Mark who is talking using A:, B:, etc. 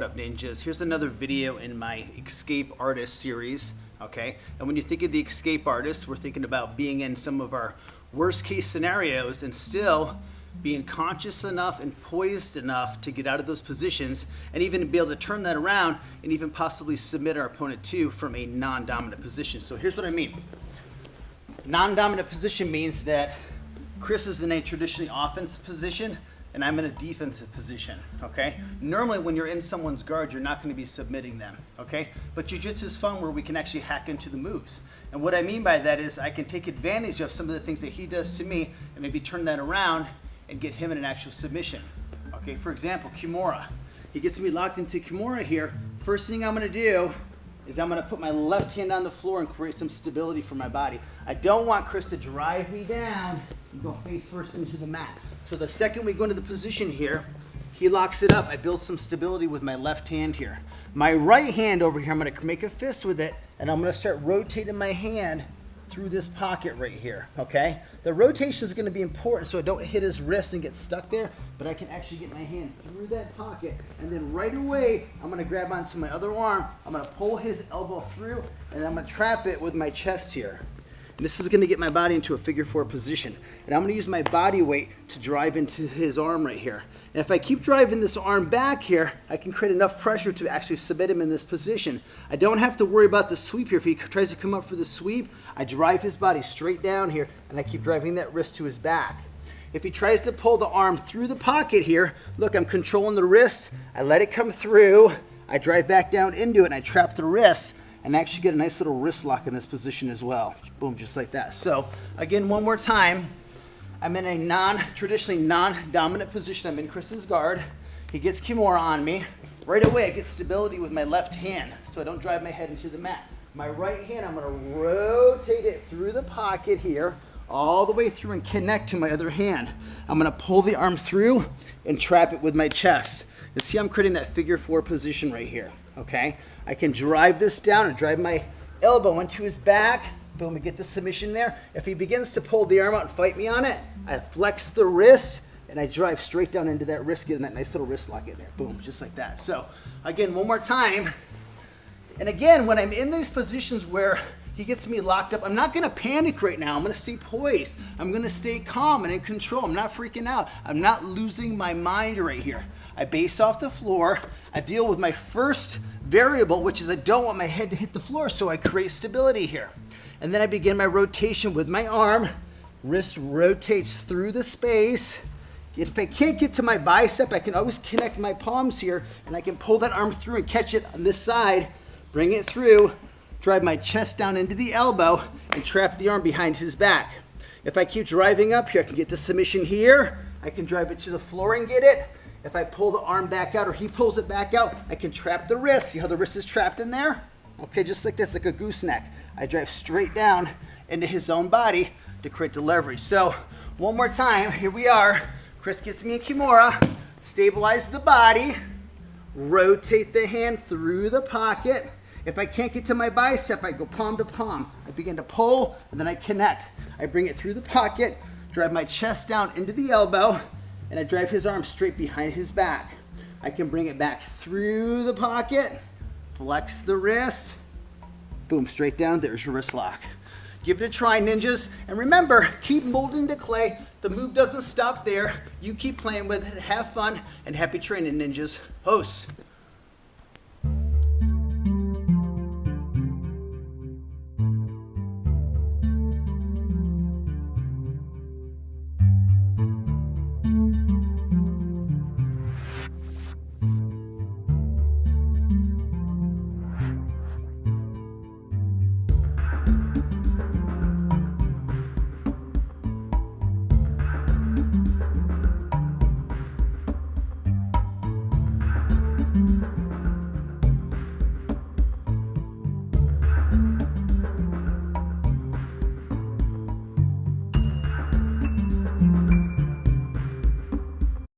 A: What up, ninjas? Here's another video in my Escape Artist series, okay? And when you think of the Escape Artist, we're thinking about being in some of our worst case scenarios and still being conscious enough and poised enough to get out of those positions and even be able to turn that around and even possibly submit our opponent to from a non-dominant position. So here's what I mean. Non-dominant position means that Chris is in a traditionally offensive position and I'm in a defensive position, okay? Normally when you're in someone's guard, you're not gonna be submitting them, okay? But jiu-jitsu is fun where we can actually hack into the moves. And what I mean by that is I can take advantage of some of the things that he does to me and maybe turn that around and get him in an actual submission, okay? For example, Kimura. He gets me locked into Kimura here. First thing I'm gonna do is I'm gonna put my left hand on the floor and create some stability for my body. I don't want Chris to drive me down and go face first into the mat. So the second we go into the position here, he locks it up. I build some stability with my left hand here. My right hand over here, I'm gonna make a fist with it and I'm gonna start rotating my hand through this pocket right here, okay? The rotation is gonna be important so I don't hit his wrist and get stuck there, but I can actually get my hand through that pocket and then right away, I'm gonna grab onto my other arm, I'm gonna pull his elbow through and I'm gonna trap it with my chest here. And this is gonna get my body into a figure four position. And I'm gonna use my body weight to drive into his arm right here. And if I keep driving this arm back here, I can create enough pressure to actually submit him in this position. I don't have to worry about the sweep here. If he tries to come up for the sweep, I drive his body straight down here and I keep driving that wrist to his back. If he tries to pull the arm through the pocket here, look, I'm controlling the wrist, I let it come through, I drive back down into it and I trap the wrist and actually get a nice little wrist lock in this position as well. Boom, just like that. So again, one more time, I'm in a traditionally non-dominant position. I'm in Chris's guard. He gets Kimura on me. Right away, I get stability with my left hand so I don't drive my head into the mat. My right hand, I'm gonna rotate it through the pocket here, all the way through and connect to my other hand. I'm gonna pull the arm through and trap it with my chest. And see, I'm creating that figure four position right here, okay? I can drive this down and drive my elbow into his back. Boom, we get the submission there. If he begins to pull the arm out and fight me on it, I flex the wrist and I drive straight down into that wrist, getting that nice little wrist lock in there. Boom, just like that. So again, one more time. And again, when I'm in these positions where he gets me locked up, I'm not gonna panic right now. I'm gonna stay poised. I'm gonna stay calm and in control. I'm not freaking out. I'm not losing my mind right here. I base off the floor. I deal with my first variable, which is I don't want my head to hit the floor, so I create stability here. And then I begin my rotation with my arm. Wrist rotates through the space. If I can't get to my bicep, I can always connect my palms here and I can pull that arm through and catch it on this side, bring it through, drive my chest down into the elbow and trap the arm behind his back. If I keep driving up here, I can get the submission here. I can drive it to the floor and get it. If I pull the arm back out or he pulls it back out, I can trap the wrist. See how the wrist is trapped in there? Okay, just like this, like a gooseneck. I drive straight down into his own body to create the leverage. So one more time, here we are. Chris gets me a Kimura, stabilize the body, rotate the hand through the pocket. If I can't get to my bicep, I go palm to palm. I begin to pull and then I connect. I bring it through the pocket, drive my chest down into the elbow, and I drive his arm straight behind his back. I can bring it back through the pocket, flex the wrist, boom, straight down, there's your wrist lock. Give it a try, ninjas. And remember, keep molding the clay. The move doesn't stop there. You keep playing with it, have fun, and happy training, ninjas. Hosts.